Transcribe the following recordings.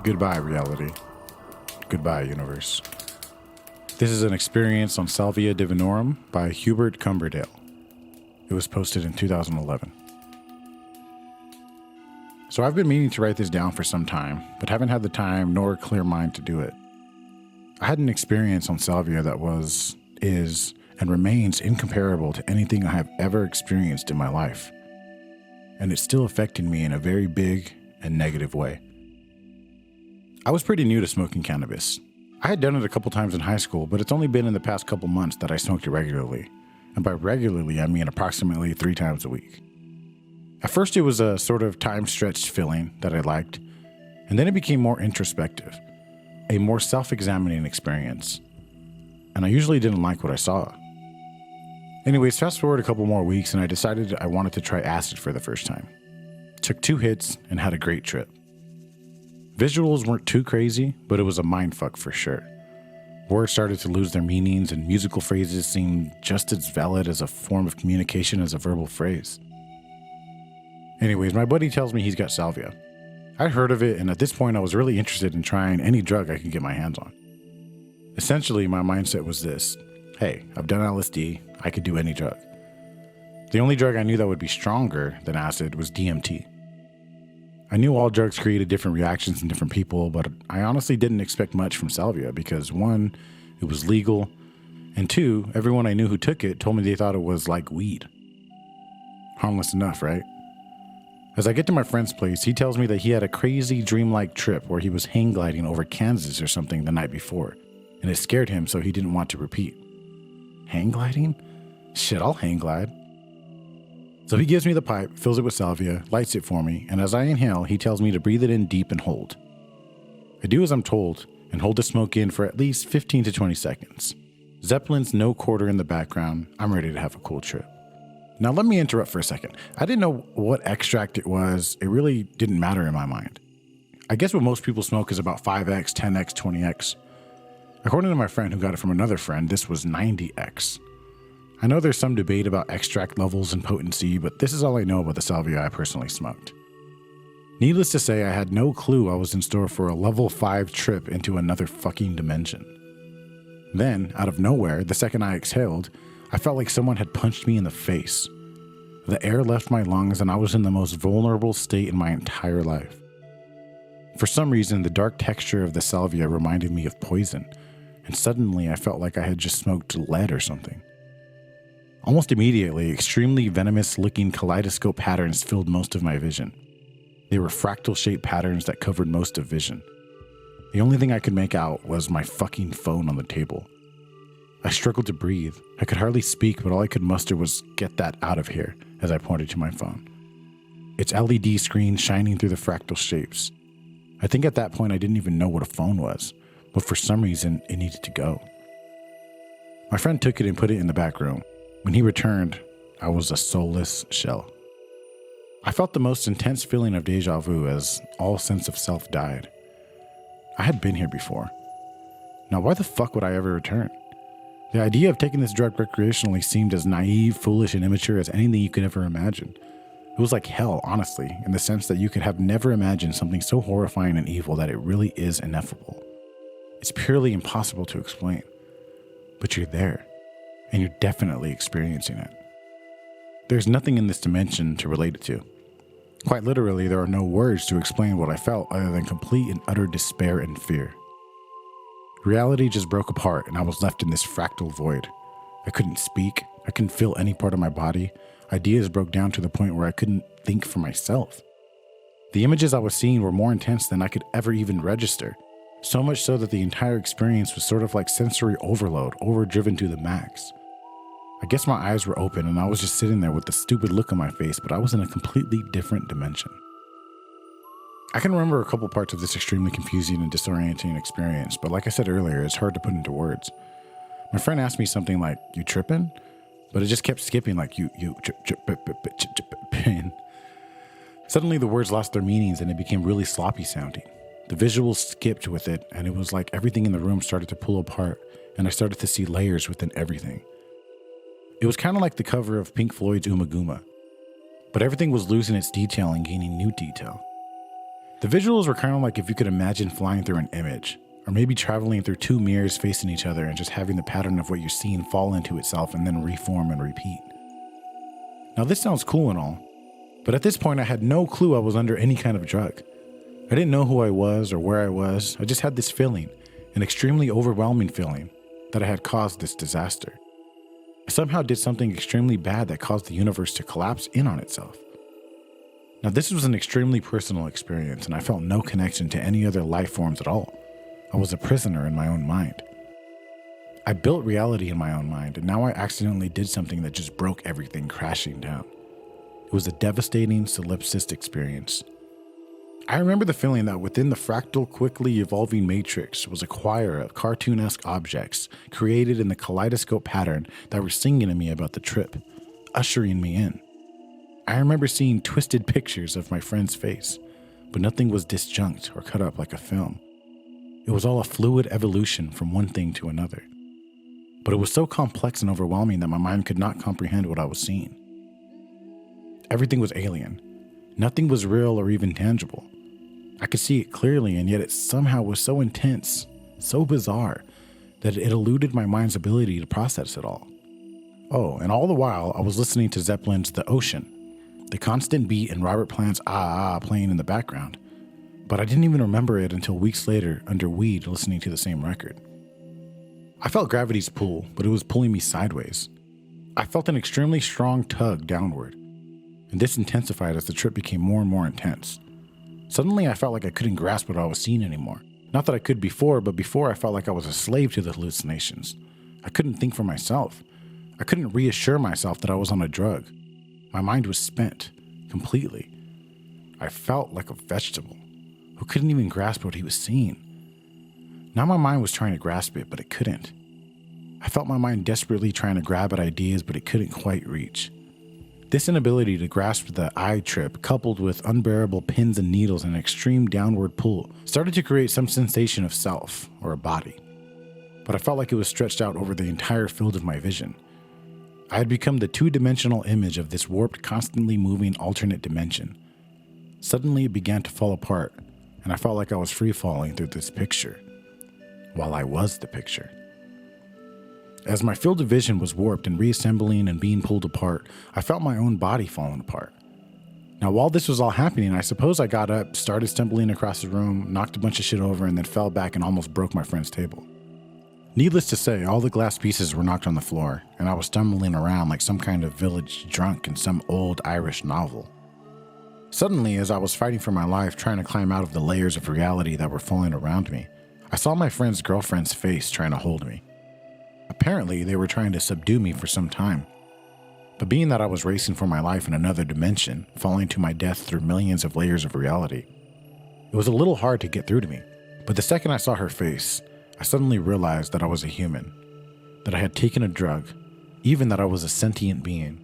Goodbye, reality. Goodbye, universe. This is an experience on Salvia Divinorum by Hubert Cumberdale. It was posted in 2011. So I've been meaning to write this down for some time, but haven't had the time nor a clear mind to do it. I had an experience on Salvia that is, and remains incomparable to anything I have ever experienced in my life. And it's still affecting me in a very big and negative way. I was pretty new to smoking cannabis. I had done it a couple times in high school, but it's only been in the past couple months that I smoked it regularly. And by regularly, I mean approximately 3 times a week. At first, it was a sort of time-stretched feeling that I liked, and then it became more introspective, a more self-examining experience. And I usually didn't like what I saw. Anyways, fast forward a couple more weeks, and I decided I wanted to try acid for the first time. Took 2 hits and had a great trip. Visuals weren't too crazy, but it was a mindfuck for sure. Words started to lose their meanings, and musical phrases seemed just as valid as a form of communication as a verbal phrase. Anyways, my buddy tells me he's got salvia. I'd heard of it, and at this point I was really interested in trying any drug I could get my hands on. Essentially, my mindset was this: hey, I've done LSD, I could do any drug. The only drug I knew that would be stronger than acid was DMT. I knew all drugs created different reactions in different people, but I honestly didn't expect much from salvia because 1, it was legal, and 2, everyone I knew who took it told me they thought it was like weed. Harmless enough, right? As I get to my friend's place, he tells me that he had a crazy dreamlike trip where he was hang gliding over Kansas or something the night before, and it scared him so he didn't want to repeat. Hang gliding? Shit, I'll hang glide. So he gives me the pipe, fills it with salvia, lights it for me, and as I inhale, he tells me to breathe it in deep and hold. I do as I'm told, and hold the smoke in for at least 15 to 20 seconds. Zeppelin's no quarter in the background. I'm ready to have a cool trip. Now let me interrupt for a second. I didn't know what extract it was. It really didn't matter in my mind. I guess what most people smoke is about 5x, 10x, 20x. According to my friend who got it from another friend, this was 90x. I know there's some debate about extract levels and potency, but this is all I know about the salvia I personally smoked. Needless to say, I had no clue I was in store for a level 5 trip into another fucking dimension. Then, out of nowhere, the second I exhaled, I felt like someone had punched me in the face. The air left my lungs and I was in the most vulnerable state in my entire life. For some reason, the dark texture of the salvia reminded me of poison, and suddenly I felt like I had just smoked lead or something. Almost immediately, extremely venomous-looking kaleidoscope patterns filled most of my vision. They were fractal-shaped patterns that covered most of vision. The only thing I could make out was my fucking phone on the table. I struggled to breathe. I could hardly speak, but all I could muster was, "Get that out of here," as I pointed to my phone. Its LED screen shining through the fractal shapes. I think at that point I didn't even know what a phone was, but for some reason it needed to go. My friend took it and put it in the back room. When he returned, I was a soulless shell. I felt the most intense feeling of deja vu as all sense of self died. I had been here before. Now why the fuck would I ever return? The idea of taking this drug recreationally seemed as naive, foolish, and immature as anything you could ever imagine. It was like hell, honestly, in the sense that you could have never imagined something so horrifying and evil that it really is ineffable. It's purely impossible to explain. But you're there. And you're definitely experiencing it. There's nothing in this dimension to relate it to. Quite literally, there are no words to explain what I felt other than complete and utter despair and fear. Reality just broke apart and I was left in this fractal void. I couldn't speak. I couldn't feel any part of my body. Ideas broke down to the point where I couldn't think for myself. The images I was seeing were more intense than I could ever even register. So much so that the entire experience was sort of like sensory overload, overdriven to the max. I guess my eyes were open and I was just sitting there with the stupid look on my face, but I was in a completely different dimension. I can remember a couple parts of this extremely confusing and disorienting experience, but like I said earlier, it's hard to put into words. My friend asked me something like, "You tripping?" But it just kept skipping like, you tripping. Suddenly the words lost their meanings and it became really sloppy sounding. The visuals skipped with it and it was like everything in the room started to pull apart and I started to see layers within everything. It was kind of like the cover of Pink Floyd's Uma Guma, but everything was losing its detail and gaining new detail. The visuals were kind of like if you could imagine flying through an image, or maybe traveling through two mirrors facing each other and just having the pattern of what you're seeing fall into itself and then reform and repeat. Now this sounds cool and all, but at this point I had no clue I was under any kind of drug. I didn't know who I was or where I was. I just had this feeling, an extremely overwhelming feeling, that I had caused this disaster. I somehow did something extremely bad that caused the universe to collapse in on itself. Now this was an extremely personal experience, and I felt no connection to any other life forms at all. I was a prisoner in my own mind. I built reality in my own mind, and now I accidentally did something that just broke everything crashing down. It was a devastating solipsist experience. I remember the feeling that within the fractal, quickly evolving matrix was a choir of cartoon-esque objects created in the kaleidoscope pattern that were singing to me about the trip, ushering me in. I remember seeing twisted pictures of my friend's face, but nothing was disjunct or cut up like a film. It was all a fluid evolution from one thing to another. But it was so complex and overwhelming that my mind could not comprehend what I was seeing. Everything was alien. Nothing was real or even tangible. I could see it clearly, and yet it somehow was so intense, so bizarre, that it eluded my mind's ability to process it all. Oh, and all the while, I was listening to Zeppelin's The Ocean, the constant beat and Robert Plant's Ah Ah playing in the background. But I didn't even remember it until weeks later under weed listening to the same record. I felt gravity's pull, but it was pulling me sideways. I felt an extremely strong tug downward, and this intensified as the trip became more and more intense. Suddenly, I felt like I couldn't grasp what I was seeing anymore. Not that I could before, but before I felt like I was a slave to the hallucinations. I couldn't think for myself. I couldn't reassure myself that I was on a drug. My mind was spent, completely. I felt like a vegetable who couldn't even grasp what he was seeing. Now my mind was trying to grasp it, but it couldn't. I felt my mind desperately trying to grab at ideas, but it couldn't quite reach. This inability to grasp the I trip, coupled with unbearable pins and needles and extreme downward pull, started to create some sensation of self, or a body. But I felt like it was stretched out over the entire field of my vision. I had become the two-dimensional image of this warped, constantly moving alternate dimension. Suddenly it began to fall apart, and I felt like I was free-falling through this picture, while I was the picture. As my field of vision was warped and reassembling and being pulled apart, I felt my own body falling apart. Now, while this was all happening, I suppose I got up, started stumbling across the room, knocked a bunch of shit over, and then fell back and almost broke my friend's table. Needless to say, all the glass pieces were knocked on the floor, and I was stumbling around like some kind of village drunk in some old Irish novel. Suddenly, as I was fighting for my life, trying to climb out of the layers of reality that were falling around me, I saw my friend's girlfriend's face trying to hold me. Apparently, they were trying to subdue me for some time. But being that I was racing for my life in another dimension, falling to my death through millions of layers of reality, it was a little hard to get through to me. But the second I saw her face, I suddenly realized that I was a human, that I had taken a drug, even that I was a sentient being.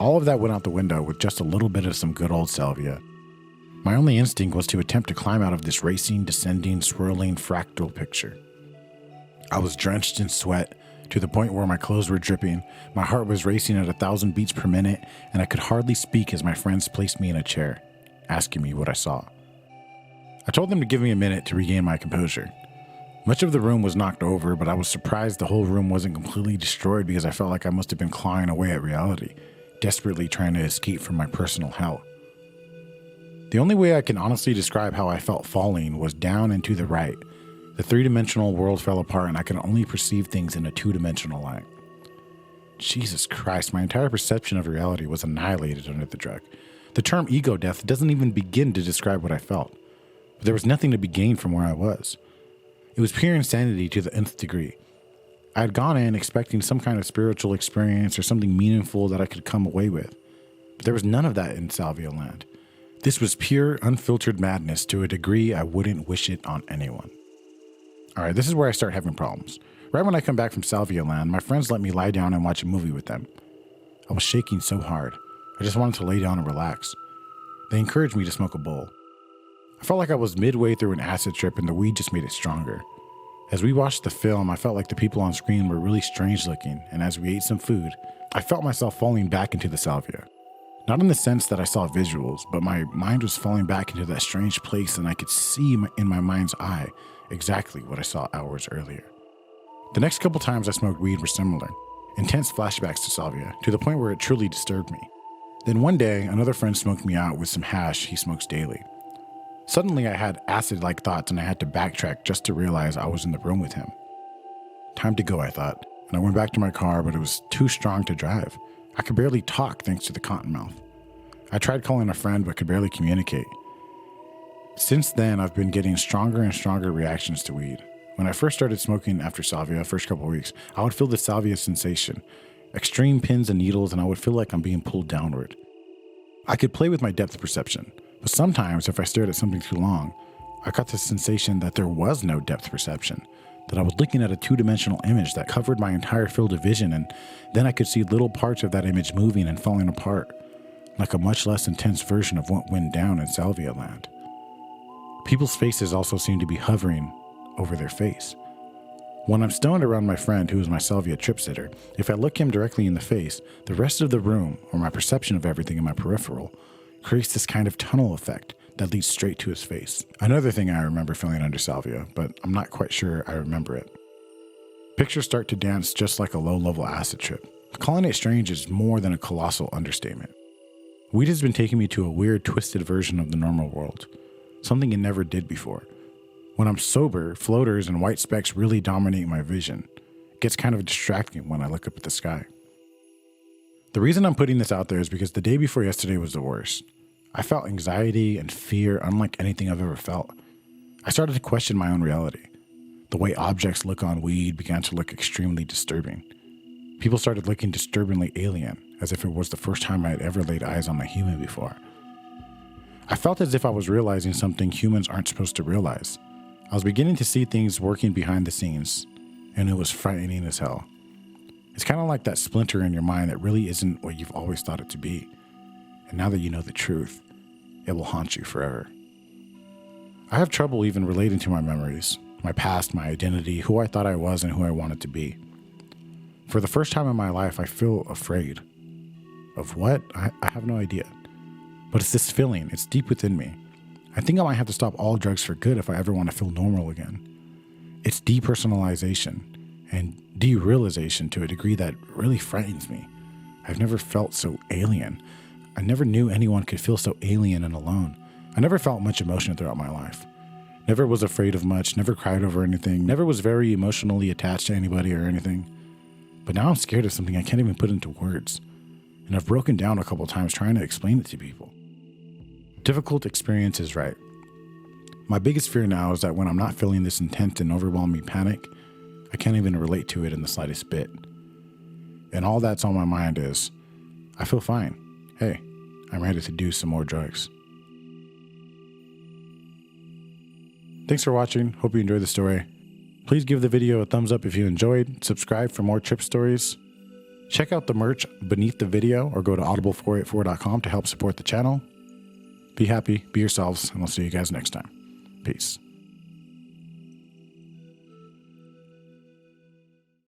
All of that went out the window with just a little bit of some good old Salvia. My only instinct was to attempt to climb out of this racing, descending, swirling, fractal picture. I was drenched in sweat to the point where my clothes were dripping, my heart was racing at 1,000 beats per minute, and I could hardly speak as my friends placed me in a chair, asking me what I saw. I told them to give me a minute to regain my composure. Much of the room was knocked over, but I was surprised the whole room wasn't completely destroyed because I felt like I must have been clawing away at reality, desperately trying to escape from my personal hell. The only way I can honestly describe how I felt falling was down and to the right. The three-dimensional world fell apart and I could only perceive things in a two-dimensional light. Jesus Christ, my entire perception of reality was annihilated under the drug. The term ego death doesn't even begin to describe what I felt. But there was nothing to be gained from where I was. It was pure insanity to the nth degree. I had gone in expecting some kind of spiritual experience or something meaningful that I could come away with. But there was none of that in Salvia land. This was pure, unfiltered madness to a degree I wouldn't wish it on anyone. Alright, this is where I start having problems. Right when I come back from Salvia land, my friends let me lie down and watch a movie with them. I was shaking so hard. I just wanted to lay down and relax. They encouraged me to smoke a bowl. I felt like I was midway through an acid trip and the weed just made it stronger. As we watched the film, I felt like the people on screen were really strange looking, and as we ate some food, I felt myself falling back into the Salvia. Not in the sense that I saw visuals, but my mind was falling back into that strange place and I could see in my mind's eye exactly what I saw hours earlier. The next couple times I smoked weed were similar. Intense flashbacks to Salvia, to the point where it truly disturbed me. Then one day, another friend smoked me out with some hash he smokes daily. Suddenly I had acid-like thoughts and I had to backtrack just to realize I was in the room with him. Time to go, I thought, and I went back to my car, but it was too strong to drive. I could barely talk thanks to the cottonmouth. I tried calling a friend but could barely communicate. Since then, I've been getting stronger and stronger reactions to weed. When I first started smoking after Salvia, first couple of weeks, I would feel the Salvia sensation, extreme pins and needles, and I would feel like I'm being pulled downward. I could play with my depth perception, but sometimes if I stared at something too long, I got the sensation that there was no depth perception, that I was looking at a two-dimensional image that covered my entire field of vision, and then I could see little parts of that image moving and falling apart, like a much less intense version of what went down in Salvia land. People's faces also seem to be hovering over their face. When I'm stoned around my friend who is my Salvia trip sitter, if I look him directly in the face, the rest of the room, or my perception of everything in my peripheral, creates this kind of tunnel effect that leads straight to his face. Another thing I remember feeling under Salvia, but I'm not quite sure I remember it. Pictures start to dance just like a low-level acid trip. Calling it strange is more than a colossal understatement. Weed has been taking me to a weird, twisted version of the normal world, something it never did before. When I'm sober, floaters and white specks really dominate my vision. It gets kind of distracting when I look up at the sky. The reason I'm putting this out there is because the day before yesterday was the worst. I felt anxiety and fear unlike anything I've ever felt. I started to question my own reality. The way objects look on weed began to look extremely disturbing. People started looking disturbingly alien, as if it was the first time I had ever laid eyes on a human before. I felt as if I was realizing something humans aren't supposed to realize. I was beginning to see things working behind the scenes, and it was frightening as hell. It's kind of like that splinter in your mind that really isn't what you've always thought it to be. And now that you know the truth, it will haunt you forever. I have trouble even relating to my memories, my past, my identity, who I thought I was and who I wanted to be. For the first time in my life, I feel afraid. Of what? I have no idea. But it's this feeling, it's deep within me. I think I might have to stop all drugs for good if I ever want to feel normal again. It's depersonalization and derealization to a degree that really frightens me. I've never felt so alien. I never knew anyone could feel so alien and alone. I never felt much emotion throughout my life. Never was afraid of much, never cried over anything, never was very emotionally attached to anybody or anything. But now I'm scared of something I can't even put into words. And I've broken down a couple times trying to explain it to people. Difficult experience is right. My biggest fear now is that when I'm not feeling this intense and overwhelming panic, I can't even relate to it in the slightest bit. And all that's on my mind is, I feel fine. Hey, I'm ready to do some more drugs. Thanks for watching. Hope you enjoyed the story. Please give the video a thumbs up if you enjoyed. Subscribe for more trip stories. Check out the merch beneath the video or go to audible484.com to help support the channel. Be happy, be yourselves, and I'll see you guys next time. Peace.